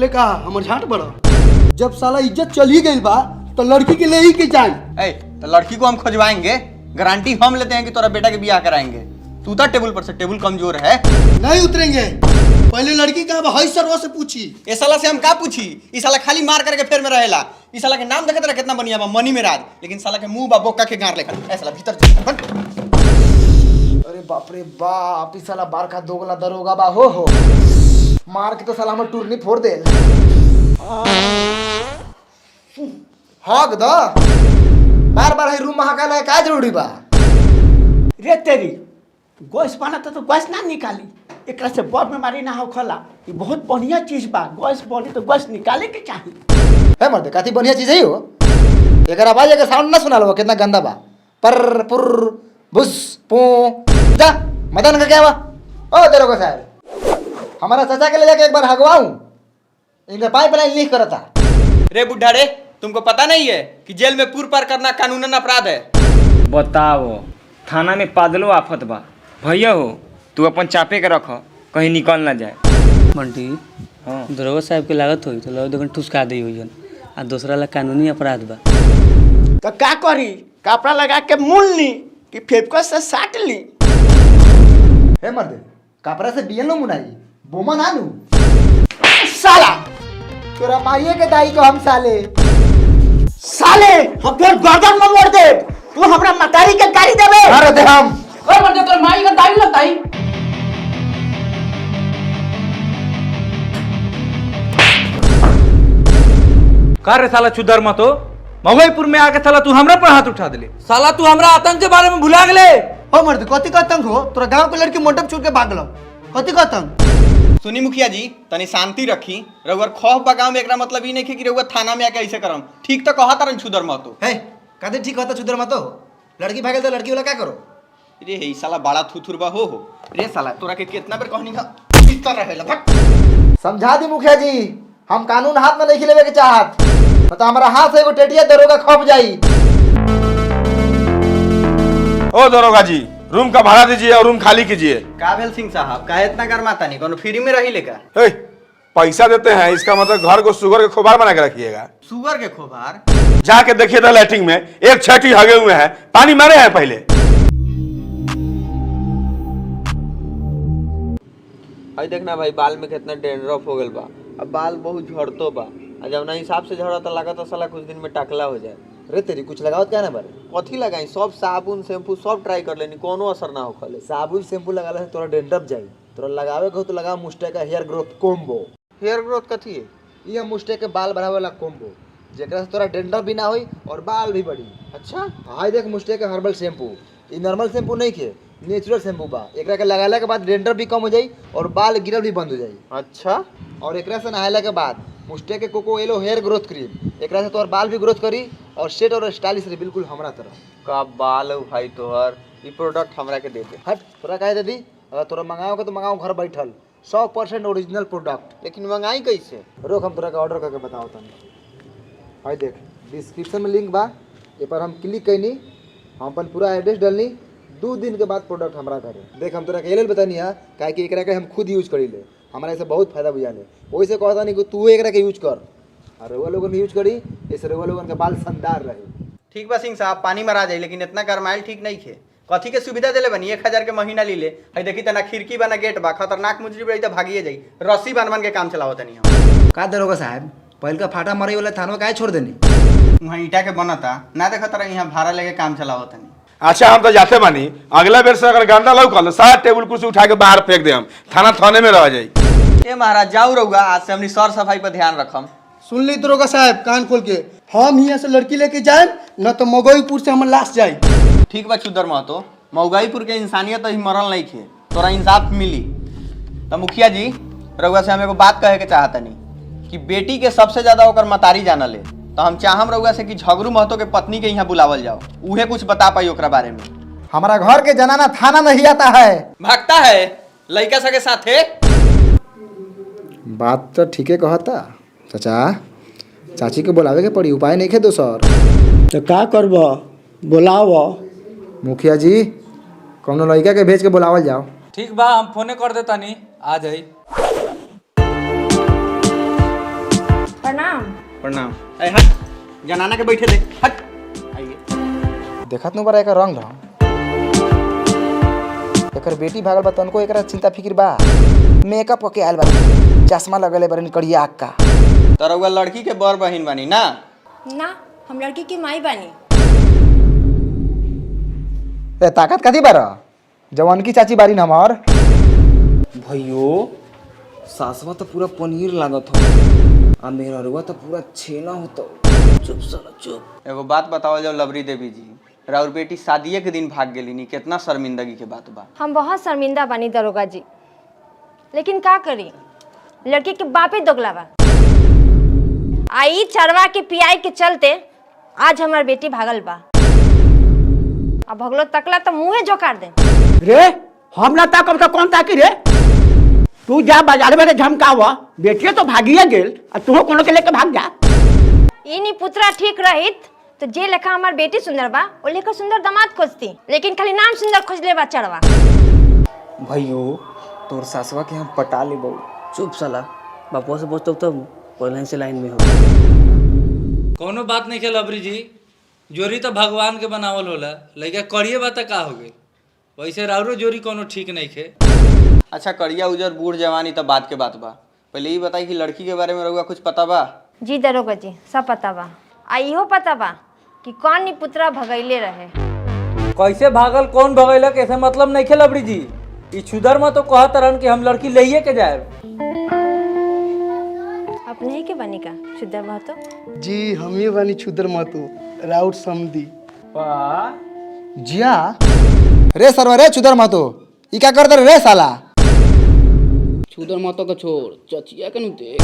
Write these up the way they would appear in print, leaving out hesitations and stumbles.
ले का हमर झाट बड़ा। जब साला इज्जत चल ही गई बा तो लड़की के ले ही के जाए। तो लड़की को हम खोजवाएंगे, गारंटी हम लेते हैं कि तोरा बेटा के ब्याह कराएंगे। तू उतर टेबल पर से, टेबल कमजोर है। नहीं उतरेंगे, पहले लड़की कहाँ बा हई सरवा से पूछी। ये साला से हम का पूछी? इस साला खाली मार करके फेर में रहेला। इस साला के नाम देखे तेरा कितना बढ़िया बा, मनी में राज, लेकिन साला के मुंह बा बोका के गार लेखा। ऐ साला भीतर अरे बाप रे बाप, इस साला बार का दोगला दरोगा बा हो मार के तो साला हमर टूरनी फोड़ दे। हक the bar bar room Mahakal है का जरूरी बा रे तेरी गैस बना तो गैस ना निकाली, एक से बड़ बीमारी ना हो खला। ये बहुत बढ़िया चीज बा, गैस बनी तो गैस निकाले के चाहिए। है मर्द काती बढ़िया चीज है हो। एक आवाज एक साउंड ना सुना लो कितना गंदा बा। पर पुर बुस पू जा मदन का क्या बा। ओ दरोगा साहब, हमारा चाचा के ले जाके एक बार हगवाऊं, इनका पाइपलाइन लीक करता। रे बुढ़ा रे, तुमको पता नहीं है कि जेल में पूर पार करना कानूनन अपराध है? बताओ, थाना में पादलो आफत बा। भैया हो तू अपन चापे के रख, कहीं निकल ना जाए। बंटी हाँ दरोगा साहब के लागत होई तो लोग देखन ठुसका दी हुई आ दूसरा ला कानूनी अपराध बा। तो का करी, कपड़ा लगा के मूल ली कि फेफको से साट ली? है मर्द कपड़ा से बियन लो मुनाई बोमा नानू साला तोरा माइये के दाई को हम साले साले हम तोर गर्दन में मोड़ दे। तू हमरा मतारी के गाड़ी देबे? अरे दे हम और मर तोर माई का दाई ना दाई। का रे साला चुदर मत हो, मगोईपुर में आके साला तू हमरा पर हाथ उठा दिले। साला तू हमरा आतंक के बारे में भुला गेले। हो मर्द कथी का तंग हो, तोरा गांव के लड़की मंडप छोड़ के भागल, कथी का तंग? सुनी मुखिया जी, तनी शांति रखी। रउआ खौफ बा गाँव में, एकरा मतलब ई नहीं है कि रउआ थाना में आके ऐसे करम। ठीक तो कहा तारन छुदर महतो है कहते ठीक होता चुदर मत हो। लड़की भागल तो लड़की वाला क्या करो। रे हे साला बड़ा थुथुर बा हो। रे साला तोरा के कितना बेर कहनी का भीतर रहेला भक। समझा दी मुखिया जी, हम कानून हाथ में नहीं लेवे के चाहत, तो हमारा हाथ से एगो टेटिया दरोगा खप जाई। ओ दरोगा जी, रूम का भाड़ा दीजिए और रूम खाली कीजिए। काबिल सिंह साहब का इतना गरमाता नहीं, कोनो फ्री में रही लेका? पैसा देते हैं, इसका मतलब घर को सुगर के खोबार बना के रखिएगा। सुगर के खोबार? जाके देखिए था लैट्रिन में एक छठी हगे हुए हैं, पानी मारे हैं पहले। भाई देखना भाई, बाल में कितना डेंड्रफ हो गल बा। अब बाल बहुत झड़तो बा, जब ना हिसाब से झड़ा तो लगा तो साला कुछ दिन में टकला हो जाए। रे तेरी कुछ लगाओ क्या ना बारे? कथी लगाई, सब साबुन शैम्पू सब ट्राई कर लेनी, कोनो असर ना हो खले। साबुन शैम्पू लगाले से तोरा डेंड्रफ जाई। तोरा लगावे को तो लगा मुस्टे का hair growth combo. Hair growth कथी है? ये मुस्टे के बाल बढ़ावे वाला कोम्बो, जेकरा से तोरा डेंड्रफ भी ना होई और बाल भी बढ़ी। अच्छा हाय देख मुस्टे के हर्बल शैम्पू, ये नॉर्मल शैम्पू नहीं के, नेचुरल शैम्पू बा। एकरा के लगाले के बाद डेंड्रफ भी कम हो जाई और बाल गिरल भी बंद हो जाई। अच्छा, और एकरा से नहाले के बाद मुस्टे के coco yellow hair growth cream, एकरा से तोर बाल भी ग्रोथ करी और सेट और स्टाइलिश रही बिल्कुल हमरा तरह। का बाल हो भाई तोहर, ये प्रोडक्ट हमरा के दे दे। हट तोरा काहे दे दी, अगर तोरा मंगाओ के तो मंगाओ घर बैठल 100% ओरिजिनल प्रोडक्ट। लेकिन मंगाई कैसे? रोक हम तोरा का ऑर्डर करके बताओ तनी। हाय देख डिस्क्रिप्शन में लिंक बा, ए पर हम क्लिक कैनी, हम अपन पूरा एड्रेस डालनी, 2 दिन के बाद प्रोडक्ट हमरा घरे। देख हम तोरा के लेल बतानी है काहे कि एकरा के हम खुद यूज करी ले, हमरा से बहुत फायदा बुझाले। ओहि से कहता नहीं कि तू एकरा के यूज कर और रउआ लोगन यूज करी, इससे रउआ लोगन के बाल शानदार रहे। ठीक बा सिंह साहब, पानी मरा जाए, लेकिन इतना गरमाइल ठीक नहीं खे। कथी के सुविधा देले बनी? 1000 के महीना ली ले। हई देखी तना खिड़की बना, गेट बा, खतरनाक मुजरी बड़ी तो भागिए जाई। रस्सी बन के काम चलावत नहीं हम। का दरोगा साहब, पहल का फाटा मारे वाला थानवा काहे छोड़ देनी? वहाँ ईटा के बनता ना, देखा तरह यहाँ भाड़ा लेके काम चलावत नहीं। अच्छा हम तो जाते बानी, अगला बेर से अगर गंदा लौकल सारा टेबल कुर्सी उठा के बाहर फेंक दे, हम थाने में रह जाई। ए महाराज जाऊ रहुआ, आज से हमनी सर सफाई पर ध्यान रखम। सुन ली दरोगा साहब कान खोल के, हम यहाँ से लड़की लेके जाए न तो मगोईपुर से हम लाश जाए। ठीक बा चुदर महतो, मऊगाईपुर के इंसानियत ही मरल नहीं खे, तोरा इंसाफ मिली। तो मुखिया जी रउआ से हम एगो बात कहे के चाहतनी कि बेटी के सबसे ज्यादा ओकर मतारी जानले, तो हम चाहम रउआ से कि झगड़ू महतो के पत्नी के यहाँ बुलावल जाओ, उहे कुछ बता पाई ओकरा बारे में। हमारा घर के जनाना थाना नहीं आता है, भागता है लड़का सके साथे। बात तो ठीक है कहता चाचा, चाची के बुलावे के पड़ी, उपाय नहीं खे दोसर। तो का करब, बुलाव। मुखिया जी कौनो लड़का के भेज के बुलावल जाओ। ठीक बा, हम फोने कर देता नहीं, आ जाई। प्रणाम। प्रणाम। ए हट, जनाना के बैठे दे, हट। आइए। देखत नु बड़ा एकर रंग ढंग। एकर बेटी भागल बा तनको एकरा चिंता फिक्र बा। मेकअप के आयल बा, चश्मा लगले बरन करिया आँख का। तो रउआ लड़की के बड़ बहिन बानी ना? ना, हम लड़की की माई बानी। ए ताकत कथी बारा? जवान की चाची बारी न हमार। भैयो सासवा तो पूरा पनीर लागत हो आ मेहरवा तो पूरा छेना होता। चुप साला चुप। एगो बात बताओ जाओ लवरी देवी जी, राउर बेटी शादीए के दिन भाग गेली नी, कितना शर्मिंदगी के बात बा। हम बहुत शर्मिंदा बानी दरोगा जी, लेकिन का करी, लड़की के बापे दोगला बा। आई चरवा के पियाई के चलते आज हमार बेटी भागल बा। अब भगलो तकला तो मुँहे जोकार दे। रे हम ना ताकब तो कौन ताकी रे? तू जा बाजार में झमकावा, बेटिया तो भागिए गेल और तू कोनो के लेके भाग जा। इनी पुत्रा ठीक रहित तो जे लेखा हमार बेटी सुंदर बा ओ लेखा सुंदर दामाद खोजती, लेकिन खाली नाम सुंदर खोजले बा चढ़वा। भैयो तोर सासवा के हम पटा ले बहु। चुप साला, बापुआ से पूछतो तब पहले से लाइन में हो। कोनो बात नहीं खेल अबरी जी, जोरी तो भगवान के बनावल होला, लइका करिए बात का हो गई। वैसे राउरो जोरी कोनो ठीक नहीं खे। अच्छा करिया उजर बूढ़ जवानी तो बात के बात बा, पहले ये बताई कि लड़की के बारे में रउआ कुछ पता बा? जी दरोगा जी, सब पता बा। आ इहो पता बा कि कौन नी पुत्रा भगैले रहे। कैसे भागल कौन भगैलक ऐसे मतलब नहीं खेल अबरी जी। ई छुदर में तो कहत रहन कि हम लड़की लइए के जाए। अपने ही के बनी का शुद्ध महतो? जी हम ही बानी छुदर महतो, राउत समधी। जिया रे सरवा रे चुदर महतो, ई क्या करत रे साला? छुदर माता का छोड़, चचिया के नु देख।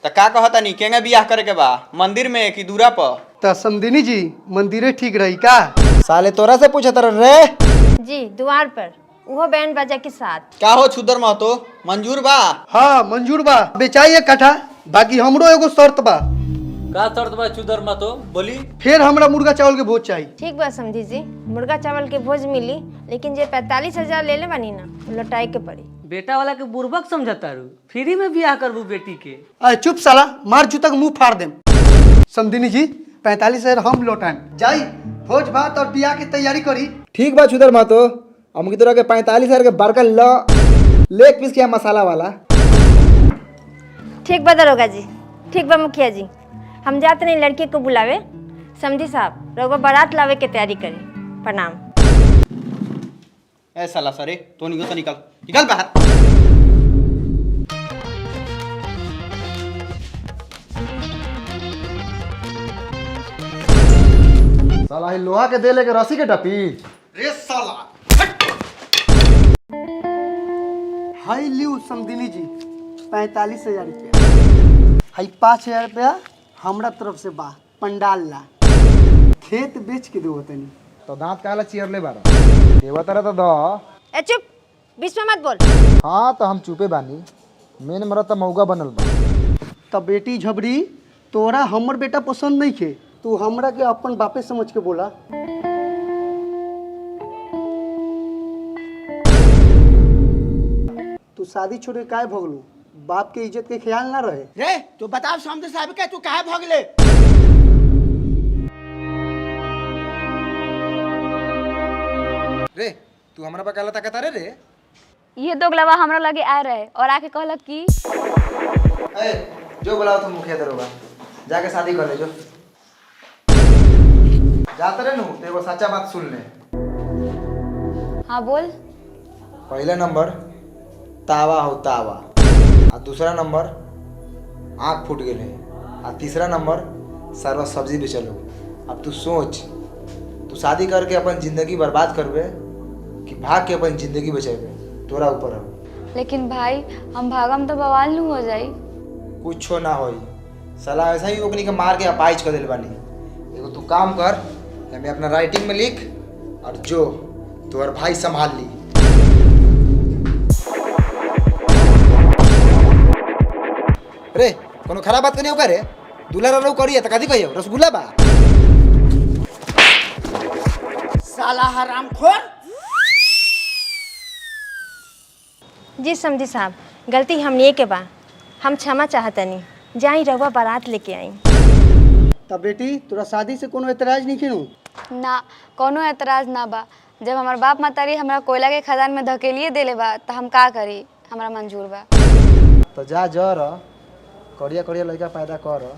तो का कहता नी, केंगे बियाह करे के बा, मंदिर में कि दूरा पर? तो समधिनी जी मंदिरे ठीक रही का? साले तोरा से पूछत रे। जी द्वार पर, वो बैंड बाजा के साथ। का हो छुदर महतो, मंजूर बा? हाँ मंजूर बा, बेचाई एक कट्ठा, बाकी हमरो एगो शर्त बा। का शर्त बा छुदर महतो, बोली? फिर हमरा मुर्गा चावल के भोज चाहिए। ठीक बा समझी जी, मुर्गा चावल के भोज मिली, लेकिन जे 45,000 ले ले बानी ना लौटाए के पड़ी। बेटा वाला के बुर्बक समझता रू, फ्री में बियाह करबू बेटी के। अरे चुप साला, मार जूता के मुंह फाड़ देम। समधिनी जी 45,000 हम लौटाएं। जाई भोज भात और बियाह की तैयारी करी। ठीक बा छुदर महतो, हम की तरह के 45,000 के बड़का लेग पीस किया मसाला वाला। ठीक बा दरोगा जी, ठीक बा मुखिया जी, हम जाते नहीं लड़की को बुलावे। समझी साहब रघुआ बारात लावे के तैयारी करी। प्रणाम। ए साला सरे, तो निकल तो निकल, निकल बाहर। साला ही लोहा के दे लेके रस्सी के टपी। रे साला हाई लियो समधिनी जी 45,000 रुपया। हाई 5,000 रुपया हमरा तरफ से बा, पंडाल ला, खेत बेच के दो तनी। तो दांत काला चियर ले बारा देवा तरह तो दो। ए चुप, बीच में मत बोल। हाँ तो हम चुपे बानी, मेन मरत तो मौगा बनल बा। तब बेटी झबरी, तोरा हमर बेटा पसंद नहीं खे, तू हमरा के अपन बापे समझ के बोला। तू शादी छोड़ के काहे भगलू? बाप के इज्जत के ख्याल ना रहे? रे तू बताओ समझे साहब के तू काहे भगले? रे तू हमरा पर काला ताकत रे? ये दोगलावा हमरा लगे आ रहे और आके कहलक कि ए जो बुलाओ तुम मुखिया दरोगा, जाके शादी कर ले जो। जाते रहे नु तो एगो सच्चा बात सुन ले। हाँ बोल। पहला नंबर तावा हो तावा, और दूसरा नंबर आँख फूट गए, और तीसरा नंबर सरवा सब्जी बेचल हो। अब तू सोच, तू शादी करके अपन जिंदगी बर्बाद करबे कि भाग के अपन जिंदगी बचेबे, तोरा ऊपर हो। लेकिन भाई हम भागम तो बवाल नहीं हो जाई। कुछो ना होई, साला ऐसा ही ओकनी के मार के अपाइज कर दिल बानी। एगो तू काम कर, हमें अपना राइटिंग में लिख और जो तोहर भाई संभाल ली। रे कोनो खराब बात करनी होगा रे? दूल्हा रो करिए त कथी कहियो? रसगुल्ला बा। साला हरामखोर। जी समझी साहब, गलती हमने के बा, हम क्षमा चाहतनी, जाई रउआ बारात लेके आई। तब बेटी तोरा शादी से कोनो एतराज नहीं खेनू? ना कोनो एतराज ना बा। जब हमार बाप मातारी हमरा कोयला के खदान में धकेलिए देले बा तो हम का करी, हमरा मंजूर बा। तो जा जर करिया करिया लड़का पैदा कर।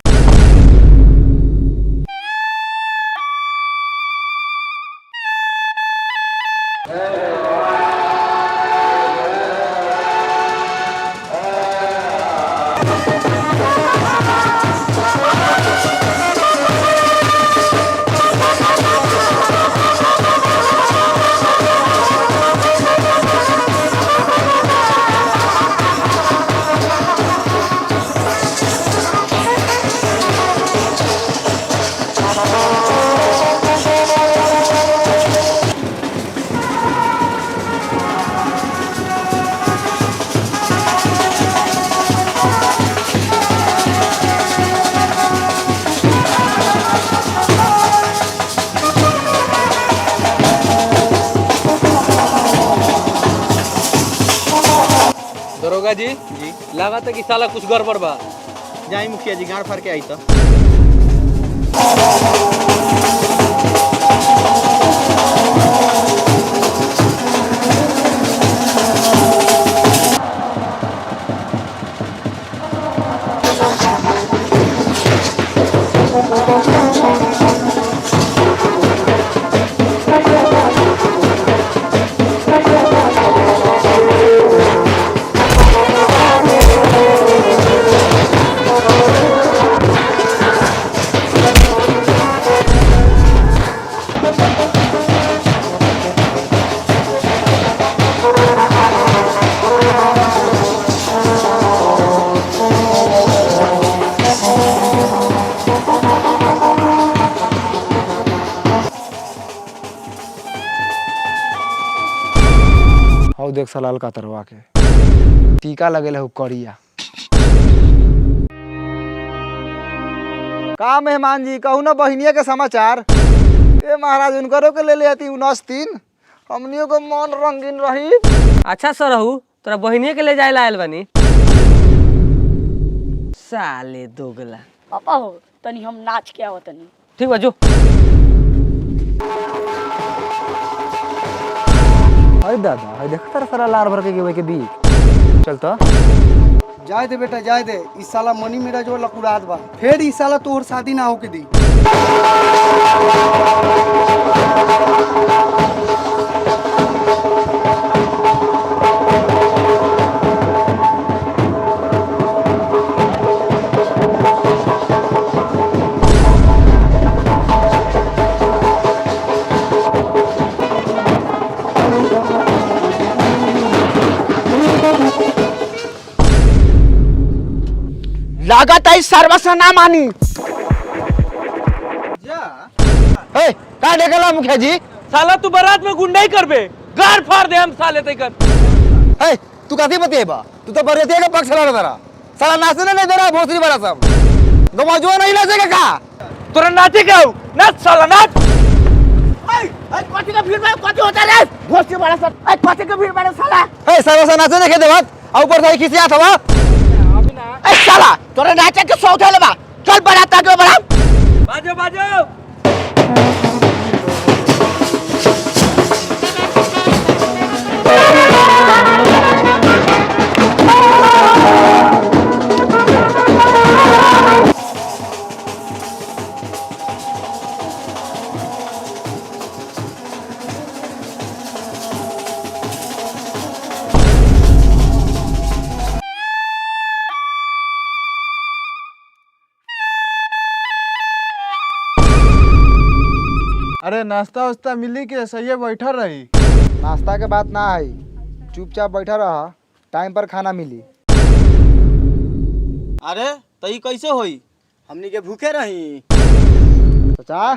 दरोगा जी लगा था कि साला कुछ गड़बड़ बा। जाई मुखिया जी गाड़ फाड़ के आई तो। हौ देख सलाल का तरवा के टीका लगेले हो करिया। का मेहमान जी कहू ना बहिनिया के समाचार। ए महाराज उनकरो के ले ले आती 19 हमनियों को मन रंगीन रही। अच्छा सर रहू तोरा बहिनिया के ले जाए लायल बनी। साले दोगला। पापा हो तनी हम नाच के आवत तनी। ठीक बा जो। हाय दादा हाय देख तर सारा लार भर के गेवे के बीच चल तो। जाए दे बेटा जाए दे, इस साला मनी मेरा जो लकुरात बा, फिर इस साला तोहर शादी ना होके दी। लागत है सर्वस्व ना मानी। ए का देखला मुखिया जी? साला तू बारात में गुंडाई करबे, गार फाड़ दे हम साले तैकर। ए तू काती बतेबा? तू तो बरेतिया का पक्ष लड़ा रहा। साला नाचने नहीं दे रहा भोसरी वाला सब। गवाजुआ नहीं नाचेगा का? तोरा नाचे का हो? नाच साला नाच। कथी का भीड़ में कथी होता रे? भोसरी वाला सब कथी का भीड़ में साला। ए सर्वस्व नाचे देखे देवत और ऊपर से खिसिया था। ए साला तोरे नाचे के शौक है बा। चल बारात आगे बढ़ा। बाजो बाजो। अरे नाश्ता वास्ता मिली के सही बैठा रही। नाश्ता के बात ना है, चुपचाप बैठा रहा, टाइम पर खाना मिली। अरे तो ई कैसे होई? हमनी के भूखे रही। चाचा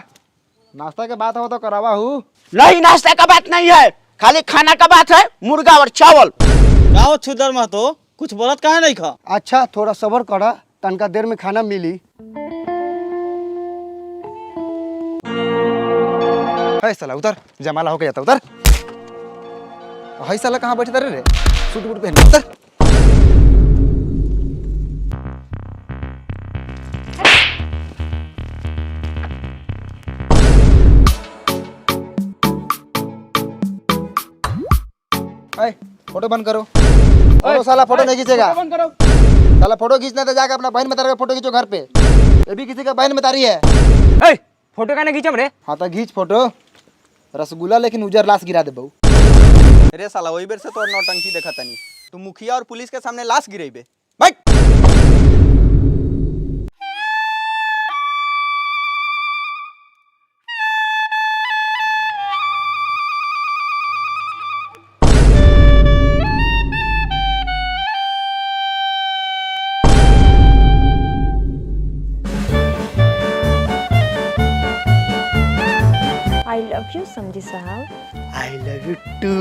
नाश्ता के बात हो तो करावा हूँ। नहीं नाश्ता का बात नहीं है, खाली खाना का बात है। मुर्गा और चावल। गाओ छुदर मत हो, कुछ बोलत काहे नहीं खा? अच्छा थोड़ा सब्र करा, तनका देर में खाना मिली। है साला उतर, जमाला होके जाता उतर। है साला कहाँ बैठे रे? सूट बूट पहन उतर। ए, फोटो बंद करो। फोटो साला फोटो नहीं खींचेगा। बंद करो। साला फोटो खींचना तो जाकर अपना बहन मतारी का फोटो खींचो घर पे। ये भी किसी का बहन मतारी है। ए, फोटो कहने खींचम रे? हाँ तो खींच फोटो। रसगुल्ला लेकिन उजर लाश गिरा दे बहू। रे साला वही बेर से तोर नौटंकी देखा तनी। तू मुखिया और पुलिस के सामने लाश गिरेबे। बैठ। आई लव यू समझी साहब। I love you too.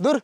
दूर।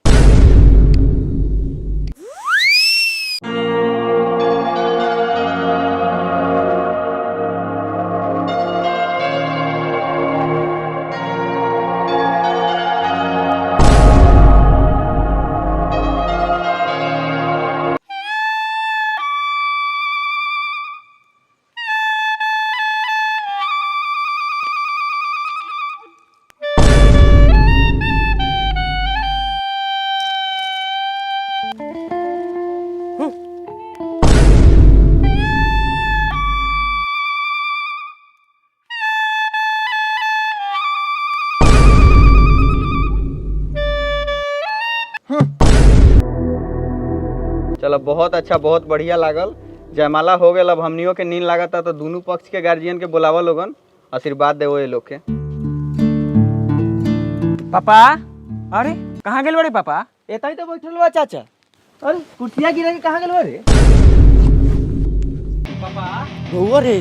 चलो बहुत अच्छा, बहुत बढ़िया लागल। जयमाला हो गया। अब हमनियों के नींद लागता तो दोनों पक्ष के गार्जियन के बुलावा लोगन, आशीर्वाद देवो ये लोग के। पापा, अरे कहाँ गेल रे पापा? एता ही तो बैठल बा चाचा। अरे कुर्सिया गिरा के कहाँ गेल रे? पापा बउआ रे,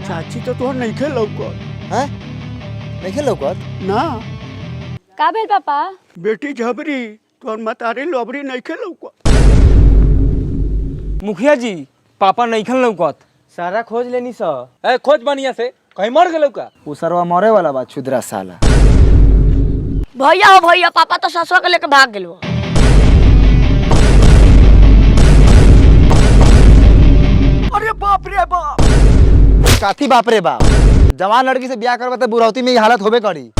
चाची तो तोहर नहीं खेल लौकत। हैं? नहीं खेल लौकत? ना, का भेल पापा? बेटी झबरी तोहर मतारी लोबरी नहीं खेल लौकत। मुखिया जी, पापा नहीं खन लौकत। सारा खोज लेनी सा। ए, खोज बनिया से, कहीं मर गेलौ का? वो सरवा मरे वाला बा छुद्रा साला। भैया हो भैया, पापा तो ससुरा के लेके भाग गेलो। अरे बाप रे बाप। काथी बाप रे बाप। जवान लड़की से ब्याह करवा तो बुढ़ौती में ये हालत होबे करी।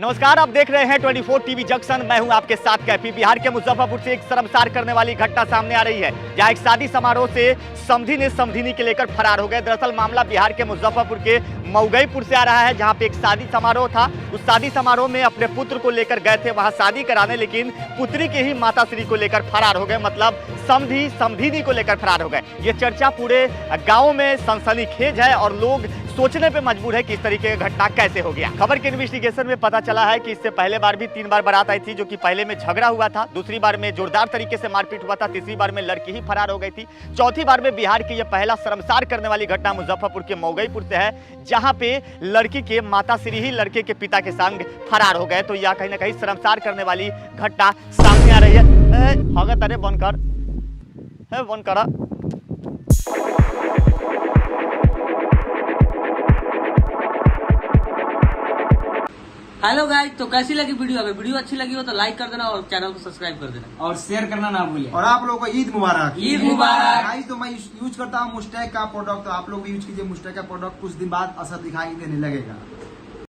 नमस्कार, आप देख रहे हैं 24 टीवी जंक्शन। मैं हूं आपके साथ कैफी। बिहार के मुजफ्फरपुर से एक शर्मसार करने वाली घटना सामने आ रही है, जहां एक शादी समारोह से समधी ने समधिनी के लेकर फरार हो गए। दरअसल मामला बिहार के मुजफ्फरपुर के मऊगईपुर से आ रहा है, जहां पे एक शादी समारोह था। उस शादी समारोह में अपने पुत्र को लेकर गए थे वहां शादी कराने, लेकिन पुत्री के ही माताश्री को लेकर फरार हो गए। मतलब समधी समधिनी को लेकर फरार हो गए। ये चर्चा पूरे गाँव में सनसनीखेज है और लोग सोचने पे मजबूर है कि इस तरीके का घटना कैसे हो गया। खबर के इन्वेस्टिगेशन में पता चला है कि इससे पहले बार भी 3 बार बारात आई थी, जो कि पहले में झगड़ा हुआ था, दूसरी बार में जोरदार तरीके से मारपीट हुआ था, तीसरी बार में लड़की ही फरार हो गई थी, चौथी बार में बिहार की यह पहला शर्मसार करने वाली घटना मुजफ्फरपुर के मऊगईपुर से है, जहां पे लड़की के माताश्री ही लड़के के पिता के संग फरार हो गए। तो यह कहीं ना कहीं शर्मसार करने वाली घटना सामने आ रही है। भगत अरे बंद कर, बंद करा। हेलो गाइस, तो कैसी लगी वीडियो? अगर वीडियो अच्छी लगी हो तो लाइक कर देना और चैनल को सब्सक्राइब कर देना और शेयर करना ना भूलें। और आप लोगों को ईद मुबारक। ईद मुबारक। गाइस, तो मैं यूज करता हूँ मुस्टैक का प्रोडक्ट, तो आप लोग भी यूज कीजिए मुस्टैक का प्रोडक्ट। कुछ दिन बाद असर दिखाई देने लगेगा।